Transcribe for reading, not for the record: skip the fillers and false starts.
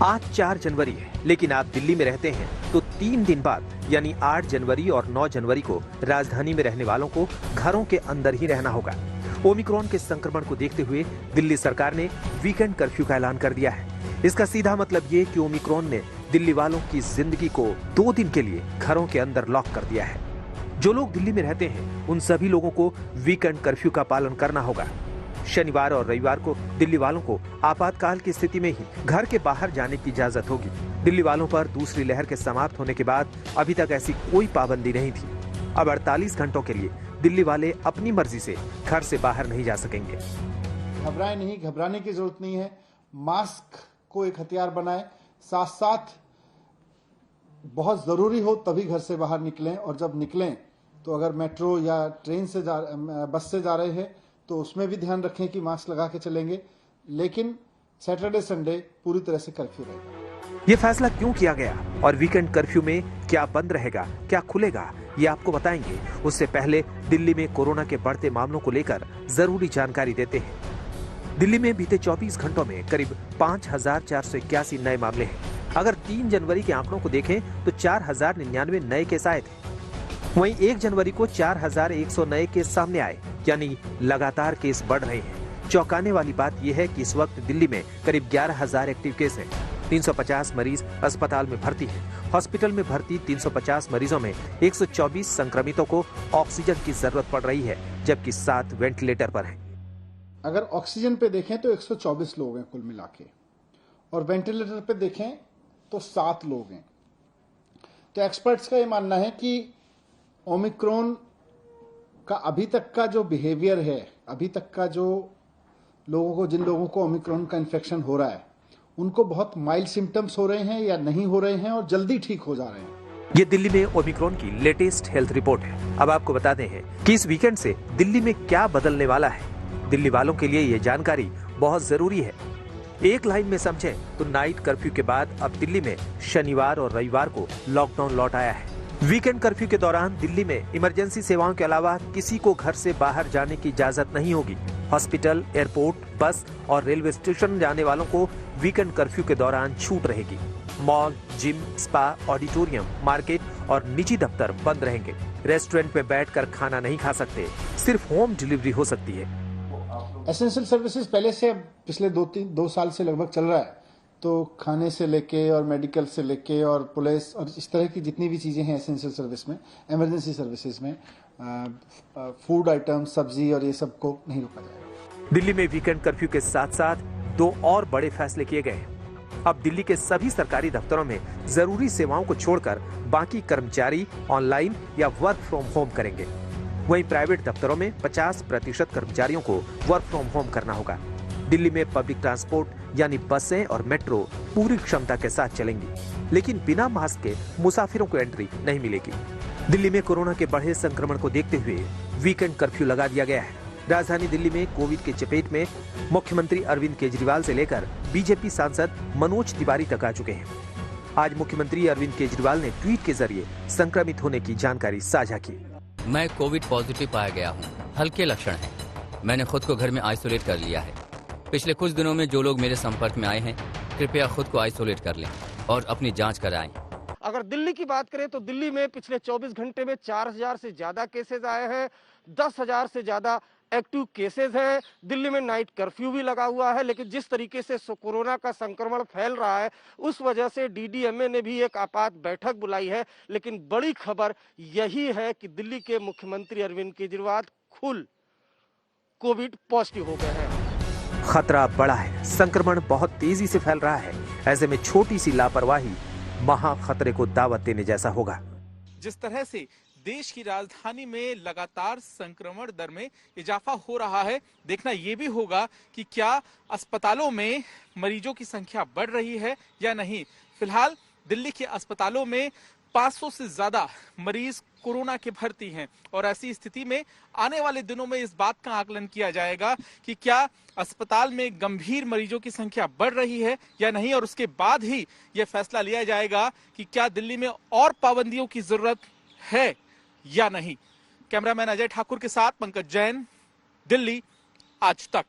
आज 4 जनवरी है, लेकिन आप दिल्ली में रहते हैं तो 3 दिन बाद यानी 8 जनवरी और 9 जनवरी को राजधानी में रहने वालों को घरों के अंदर ही रहना होगा। ओमिक्रॉन के संक्रमण को देखते हुए दिल्ली सरकार ने वीकेंड कर्फ्यू का ऐलान कर दिया है। इसका सीधा मतलब ये कि ओमिक्रॉन ने दिल्ली वालों की जिंदगी को 2 दिन के लिए घरों के अंदर लॉक कर दिया है। जो लोग दिल्ली में रहते हैं उन सभी लोगों को वीकेंड कर्फ्यू का पालन करना होगा। शनिवार और रविवार को दिल्ली वालों को आपातकाल की स्थिति में ही घर के बाहर जाने की इजाजत होगी। दिल्ली वालों पर दूसरी लहर के समाप्त होने के बाद अभी तक ऐसी कोई पाबंदी नहीं थी। अब 48 घंटों के लिए दिल्ली वाले अपनी मर्जी से घर से बाहर नहीं जा सकेंगे। घबराए नहीं, घबराने की जरूरत नहीं है। मास्क को एक हथियार बनाएं, साथ साथ बहुत जरूरी हो तभी घर से बाहर निकलें, और जब निकलें तो अगर मेट्रो या ट्रेन से बस से जा रहे हैं तो उसमें भी ध्यान रखें कि मास्क लगा के चलेंगे। लेकिन सैटरडे संडे पूरी तरह से कर्फ्यू रहेगा। ये फैसला क्यों किया गया और वीकेंड कर्फ्यू में क्या बंद रहेगा, क्या खुलेगा, ये आपको बताएंगे। उससे पहले दिल्ली में कोरोना के बढ़ते मामलों को लेकर जरूरी जानकारी देते हैं। दिल्ली में बीते 24 घंटों में करीब 5481 नए मामले हैं। अगर 3 जनवरी के आंकड़ों को देखें तो 4099 नए केस आए थे। वहीं 1 जनवरी को 4100 नए केस सामने आए, यानी लगातार केस बढ़ रहे हैं। चौंकाने वाली बात यह है कि इस वक्त दिल्ली में करीब 11000 एक्टिव केस हैं। 350 मरीज अस्पताल में भर्ती हैं। हॉस्पिटल में भर्ती 350 मरीजों में 124 संक्रमितों को ऑक्सीजन की जरूरत पड़ रही है, जबकि 7 वेंटिलेटर पर हैं। अगर ऑक्सीजन पे देखें तो 124 लोग हैं कुल मिला के, और वेंटिलेटर पे देखें तो 7 लोग हैं। तो एक्सपर्ट्स का ये मानना है कि ओमिक्रॉन का अभी तक का जो बिहेवियर है, अभी तक का जो जिन लोगों को ओमिक्रॉन का इन्फेक्शन हो रहा है, उनको बहुत माइल्ड सिम्टम्स हो रहे हैं या नहीं हो रहे हैं और जल्दी ठीक हो जा रहे हैं। ये दिल्ली में ओमिक्रॉन की लेटेस्ट हेल्थ रिपोर्ट है। अब आपको बता दें हैं कि इस वीकेंड से दिल्ली में क्या बदलने वाला है। दिल्ली वालों के लिए ये जानकारी बहुत जरूरी है। एक लाइन में समझें तो नाइट कर्फ्यू के बाद अब दिल्ली में शनिवार और रविवार को लॉकडाउन लौट आया है। वीकेंड कर्फ्यू के दौरान दिल्ली में इमरजेंसी सेवाओं के अलावा किसी को घर से बाहर जाने की इजाजत नहीं होगी। हॉस्पिटल, एयरपोर्ट, बस और रेलवे स्टेशन जाने वालों को वीकेंड कर्फ्यू के दौरान छूट रहेगी। Mall, gym, spa, auditorium, market और निजी दफ्तर बंद रहेंगे। रेस्टोरेंट में बैठकर खाना नहीं खा सकते, सिर्फ होम डिलीवरी हो सकती है। एसेंशियल सर्विसेज पहले से पिछले 2 साल से लगभग चल रहा है। तो खाने से लेके और मेडिकल से लेके और पुलिस और इस तरह की जितनी भी चीज़ें हैं एसेंशियल सर्विस में, इमरजेंसी सर्विसेज में, फूड आइटम, सब्जी और ये सब को नहीं रोका जाएगा। दिल्ली में वीकेंड कर्फ्यू के साथ साथ 2 और बड़े फैसले किए गए हैं। अब दिल्ली के सभी सरकारी दफ्तरों में जरूरी सेवाओं को छोड़कर बाकी कर्मचारी ऑनलाइन या वर्क फ्रॉम होम करेंगे। वहीं प्राइवेट दफ्तरों में 50% कर्मचारियों को वर्क फ्रॉम होम करना होगा। दिल्ली में पब्लिक ट्रांसपोर्ट यानी बसें और मेट्रो पूरी क्षमता के साथ चलेंगी, लेकिन बिना मास्क के मुसाफिरों को एंट्री नहीं मिलेगी। दिल्ली में कोरोना के बढ़े संक्रमण को देखते हुए वीकेंड कर्फ्यू लगा दिया गया है। राजधानी दिल्ली में कोविड की चपेट में मुख्यमंत्री अरविंद केजरीवाल से लेकर बीजेपी सांसद मनोज तिवारी तक आ चुके हैं। आज मुख्यमंत्री अरविंद केजरीवाल ने ट्वीट के जरिए संक्रमित होने की जानकारी साझा की। मैं कोविड पॉजिटिव पाया गया हूँ। हल्के लक्षण हैं। मैंने खुद को घर में आइसोलेट कर लिया है। पिछले कुछ दिनों में जो लोग मेरे संपर्क में आए हैं, कृपया खुद को आइसोलेट कर लें और अपनी जांच कराएं। अगर दिल्ली की बात करें तो दिल्ली में पिछले 24 घंटे में 4000 से ज्यादा केसेस आए हैं, 10,000 से ज्यादा एक्टिव केसेस हैं। दिल्ली में नाइट कर्फ्यू भी लगा हुआ है, लेकिन जिस तरीके से कोरोना का संक्रमण फैल रहा है उस वजह से डीडीएमए ने भी एक आपात बैठक बुलाई है। लेकिन बड़ी खबर यही है कि दिल्ली के मुख्यमंत्री अरविंद केजरीवाल खुद कोविड पॉजिटिव हो गए हैं। खतरा बड़ा है, संक्रमण बहुत तेजी से फैल रहा है। ऐसे में छोटी सी लापरवाही महा खतरे को दावत देने जैसा होगा। जिस तरह से देश की राजधानी में लगातार संक्रमण दर में इजाफा हो रहा है, देखना यह भी होगा कि क्या अस्पतालों में मरीजों की संख्या बढ़ रही है या नहीं। फिलहाल दिल्ली के अस्पतालों में 500 से ज्यादा मरीज कोरोना के भर्ती हैं और ऐसी स्थिति में आने वाले दिनों में इस बात का आकलन किया जाएगा कि क्या अस्पताल में गंभीर मरीजों की संख्या बढ़ रही है या नहीं, और उसके बाद ही यह फैसला लिया जाएगा कि क्या दिल्ली में और पाबंदियों की जरूरत है या नहीं। कैमरामैन अजय ठाकुर के साथ पंकज जैन, दिल्ली आज तक।